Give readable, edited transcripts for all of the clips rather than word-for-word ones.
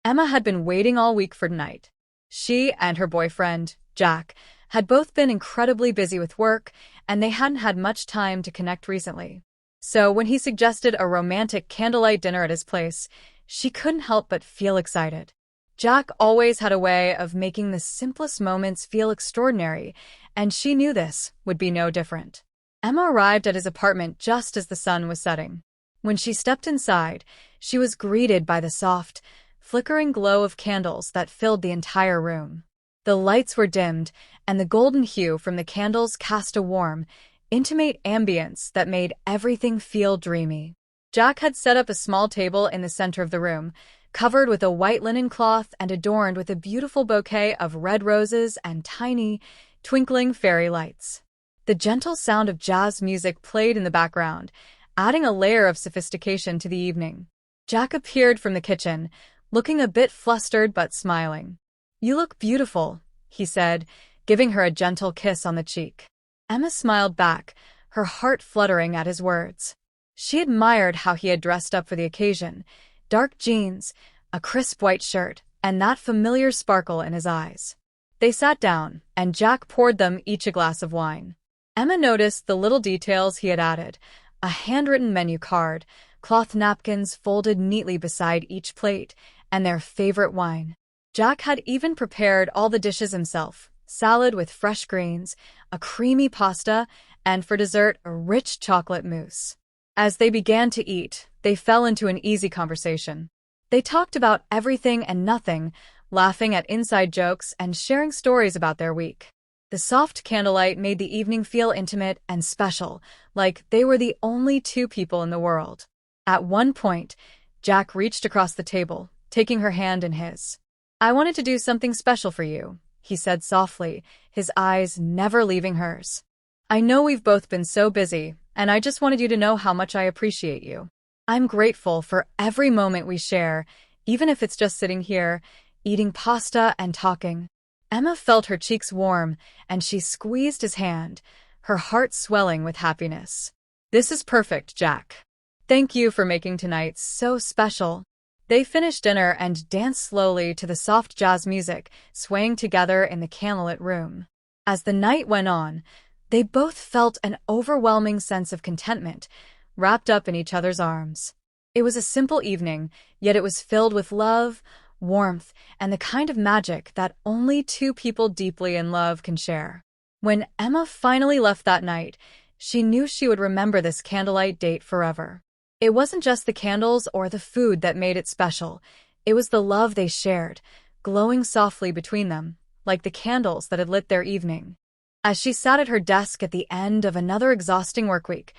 Emma had been waiting all week for tonight. She and her boyfriend, Jack, had both been incredibly busy with work, and they hadn't had much time to connect recently. So when he suggested a romantic candlelight dinner at his place, she couldn't help but feel excited. Jack always had a way of making the simplest moments feel extraordinary, and she knew this would be no different. Emma arrived at his apartment just as the sun was setting. When she stepped inside, she was greeted by the soft, flickering glow of candles that filled the entire room. The lights were dimmed, and the golden hue from the candles cast a warm, intimate ambience that made everything feel dreamy. Jack had set up a small table in the center of the room, covered with a white linen cloth and adorned with a beautiful bouquet of red roses and tiny, twinkling fairy lights. The gentle sound of jazz music played in the background, adding a layer of sophistication to the evening. Jack appeared from the kitchen, looking a bit flustered but smiling. "You look beautiful," he said, giving her a gentle kiss on the cheek. Emma smiled back, her heart fluttering at his words. She admired how he had dressed up for the occasion: dark jeans, a crisp white shirt, and that familiar sparkle in his eyes. They sat down, and Jack poured them each a glass of wine. Emma noticed the little details he had added: a handwritten menu card, cloth napkins folded neatly beside each plate, and their favorite wine. Jack had even prepared all the dishes himself: salad with fresh greens, a creamy pasta, and for dessert, a rich chocolate mousse. As they began to eat, they fell into an easy conversation. They talked about everything and nothing, laughing at inside jokes and sharing stories about their week. The soft candlelight made the evening feel intimate and special, like they were the only two people in the world. At one point, Jack reached across the table, taking her hand in his. "I wanted to do something special for you," he said softly, his eyes never leaving hers. "I know we've both been so busy, and I just wanted you to know how much I appreciate you. I'm grateful for every moment we share, even if it's just sitting here, eating pasta and talking." Emma felt her cheeks warm, and she squeezed his hand, her heart swelling with happiness. "This is perfect, Jack. Thank you for making tonight so special." They finished dinner and danced slowly to the soft jazz music, swaying together in the candlelit room. As the night went on, they both felt an overwhelming sense of contentment, wrapped up in each other's arms. It was a simple evening, yet it was filled with love, warmth, and the kind of magic that only two people deeply in love can share. When Emma finally left that night, she knew she would remember this candlelight date forever. It wasn't just the candles or the food that made it special. It was the love they shared, glowing softly between them, like the candles that had lit their evening. As she sat at her desk at the end of another exhausting workweek,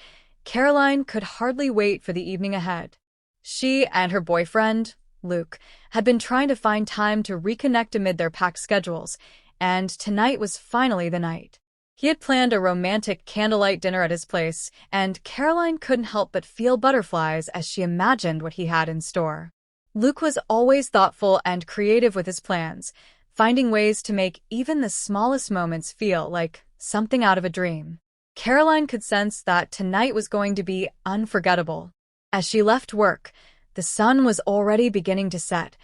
Caroline could hardly wait for the evening ahead. She and her boyfriend, Luke, had been trying to find time to reconnect amid their packed schedules, and tonight was finally the night. He had planned a romantic candlelight dinner at his place, and Caroline couldn't help but feel butterflies as she imagined what he had in store. Luke was always thoughtful and creative with his plans, finding ways to make even the smallest moments feel like something out of a dream. Caroline could sense that tonight was going to be unforgettable. As she left work, the sun was already beginning to set,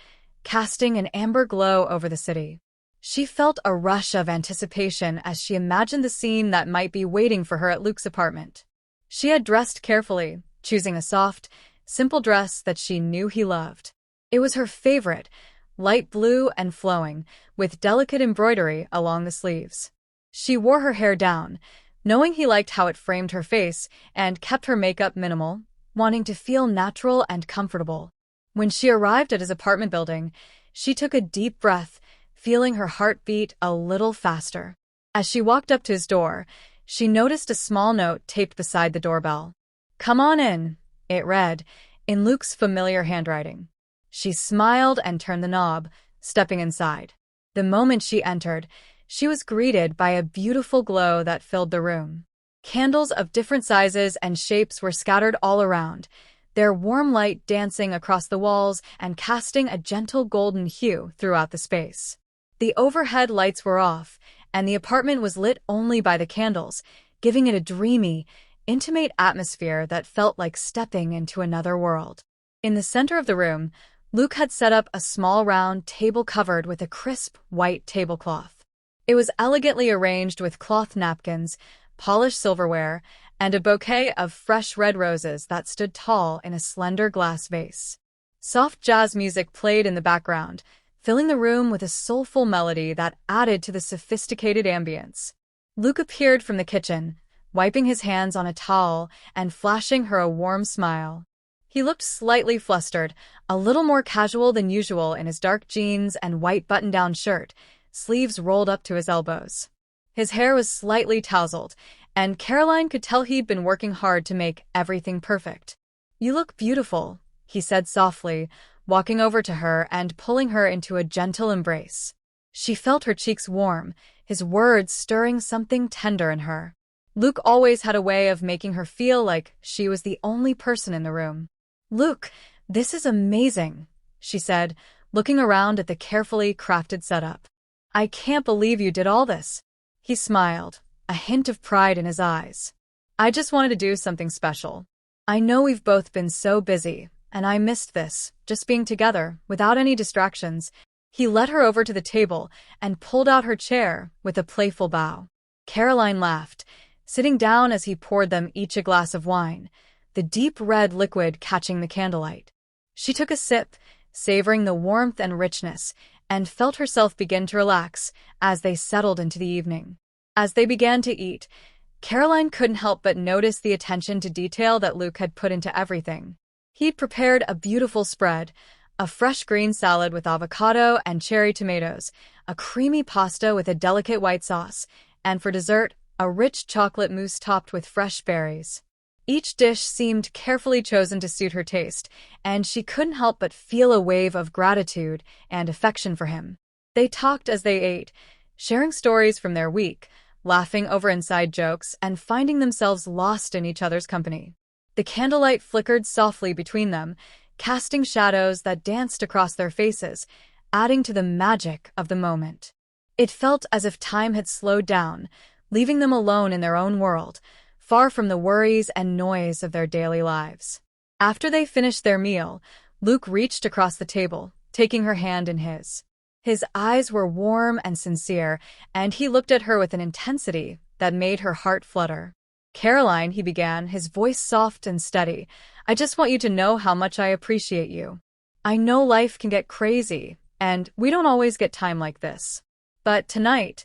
casting an amber glow over the city. She felt a rush of anticipation as she imagined the scene that might be waiting for her at Luke's apartment. She had dressed carefully, choosing a soft, simple dress that she knew he loved. It was her favorite, light blue and flowing, with delicate embroidery along the sleeves. She wore her hair down, knowing he liked how it framed her face, and kept her makeup minimal, wanting to feel natural and comfortable. When she arrived at his apartment building, she took a deep breath, feeling her heart beat a little faster. As she walked up to his door, she noticed a small note taped beside the doorbell. "Come on in," it read, in Luke's familiar handwriting. She smiled and turned the knob, stepping inside. The moment she entered, she was greeted by a beautiful glow that filled the room. Candles of different sizes and shapes were scattered all around, their warm light dancing across the walls and casting a gentle golden hue throughout the space. The overhead lights were off, and the apartment was lit only by the candles, giving it a dreamy, intimate atmosphere that felt like stepping into another world. In the center of the room, Luke had set up a small round table covered with a crisp white tablecloth. It was elegantly arranged with cloth napkins, polished silverware, and a bouquet of fresh red roses that stood tall in a slender glass vase. Soft jazz music played in the background, filling the room with a soulful melody that added to the sophisticated ambience. Luke appeared from the kitchen, wiping his hands on a towel and flashing her a warm smile. He looked slightly flustered, a little more casual than usual in his dark jeans and white button-down shirt, sleeves rolled up to his elbows. His hair was slightly tousled, and Caroline could tell he'd been working hard to make everything perfect. "You look beautiful," he said softly, walking over to her and pulling her into a gentle embrace. She felt her cheeks warm, his words stirring something tender in her. Luke always had a way of making her feel like she was the only person in the room. "Luke, this is amazing," she said, looking around at the carefully crafted setup. "I can't believe you did all this." He smiled, a hint of pride in his eyes. "I just wanted to do something special. I know we've both been so busy, and I missed this, just being together, without any distractions." He led her over to the table and pulled out her chair with a playful bow. Caroline laughed, sitting down as he poured them each a glass of wine, the deep red liquid catching the candlelight. She took a sip, savoring the warmth and richness, and felt herself begin to relax as they settled into the evening. As they began to eat, Caroline couldn't help but notice the attention to detail that Luke had put into everything. He'd prepared a beautiful spread, a fresh green salad with avocado and cherry tomatoes, a creamy pasta with a delicate white sauce, and for dessert, a rich chocolate mousse topped with fresh berries. Each dish seemed carefully chosen to suit her taste, and she couldn't help but feel a wave of gratitude and affection for him. They talked as they ate, sharing stories from their week, laughing over inside jokes, and finding themselves lost in each other's company. The candlelight flickered softly between them, casting shadows that danced across their faces, adding to the magic of the moment. It felt as if time had slowed down, leaving them alone in their own world, far from the worries and noise of their daily lives. After they finished their meal, Luke reached across the table, taking her hand in his. His eyes were warm and sincere, and he looked at her with an intensity that made her heart flutter. "Caroline," he began, his voice soft and steady, "I just want you to know how much I appreciate you. I know life can get crazy, and we don't always get time like this. But tonight,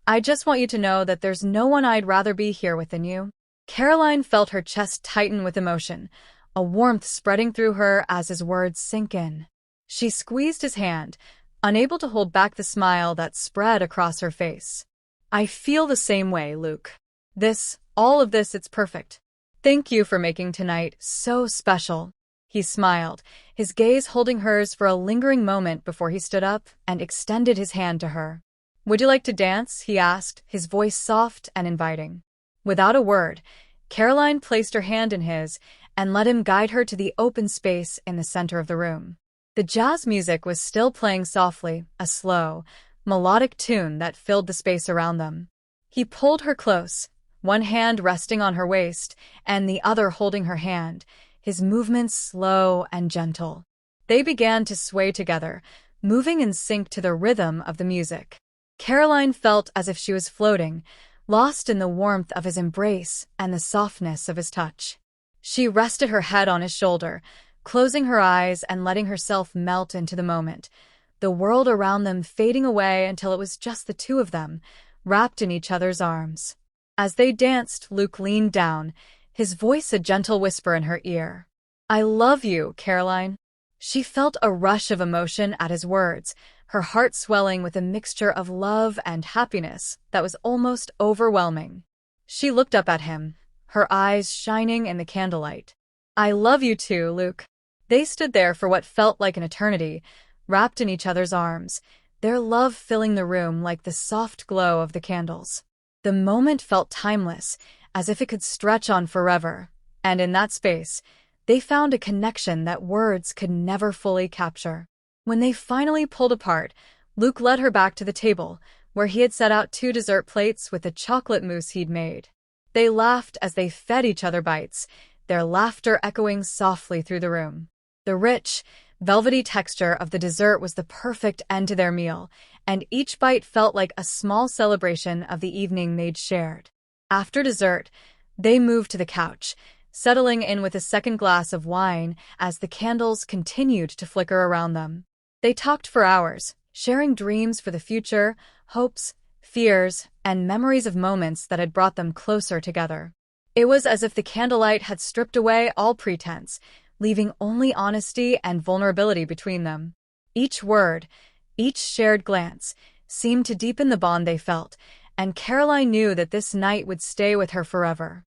I just want you to know that there's no one I'd rather be here with than you." Caroline felt her chest tighten with emotion, a warmth spreading through her as his words sank in. She squeezed his hand, unable to hold back the smile that spread across her face. "I feel the same way, Luke. All of this, it's perfect. Thank you for making tonight so special." He smiled, his gaze holding hers for a lingering moment before he stood up and extended his hand to her. "Would you like to dance?" he asked, his voice soft and inviting. Without a word, Caroline placed her hand in his and let him guide her to the open space in the center of the room. The jazz music was still playing softly, a slow, melodic tune that filled the space around them. He pulled her close, one hand resting on her waist and the other holding her hand, his movements slow and gentle. They began to sway together, moving in sync to the rhythm of the music. Caroline felt as if she was floating, lost in the warmth of his embrace and the softness of his touch. She rested her head on his shoulder, closing her eyes and letting herself melt into the moment, the world around them fading away until it was just the two of them, wrapped in each other's arms. As they danced, Luke leaned down, his voice a gentle whisper in her ear. "I love you, Caroline." She felt a rush of emotion at his words, her heart swelling with a mixture of love and happiness that was almost overwhelming. She looked up at him, her eyes shining in the candlelight. "I love you too, Luke." They stood there for what felt like an eternity, wrapped in each other's arms, their love filling the room like the soft glow of the candles. The moment felt timeless, as if it could stretch on forever, and in that space, they found a connection that words could never fully capture. When they finally pulled apart, Luke led her back to the table, where he had set out 2 dessert plates with the chocolate mousse he'd made. They laughed as they fed each other bites, their laughter echoing softly through the room. The rich, velvety texture of the dessert was the perfect end to their meal, and each bite felt like a small celebration of the evening they'd shared. After dessert, they moved to the couch, settling in with a second glass of wine as the candles continued to flicker around them. They talked for hours, sharing dreams for the future, hopes, fears, and memories of moments that had brought them closer together. It was as if the candlelight had stripped away all pretense, leaving only honesty and vulnerability between them. Each word, each shared glance, seemed to deepen the bond they felt, and Caroline knew that this night would stay with her forever.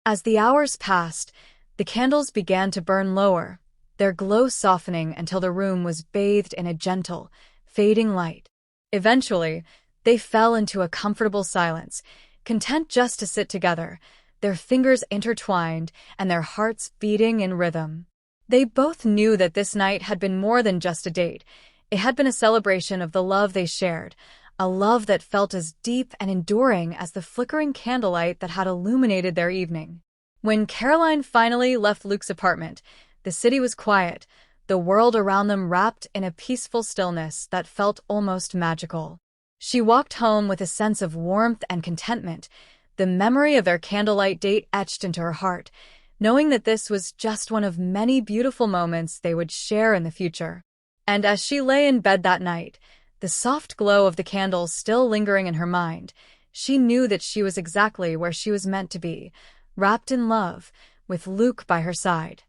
As the hours passed, the candles began to burn lower, their glow softening until the room was bathed in a gentle, fading light. Eventually, they fell into a comfortable silence, content just to sit together, their fingers intertwined and their hearts beating in rhythm. They both knew that this night had been more than just a date. It had been a celebration of the love they shared, a love that felt as deep and enduring as the flickering candlelight that had illuminated their evening. When Caroline finally left Luke's apartment, the city was quiet, the world around them wrapped in a peaceful stillness that felt almost magical. She walked home with a sense of warmth and contentment, the memory of their candlelight date etched into her heart, knowing that this was just one of many beautiful moments they would share in the future. And as she lay in bed that night, the soft glow of the candles still lingering in her mind, she knew that she was exactly where she was meant to be, wrapped in love, with Luke by her side.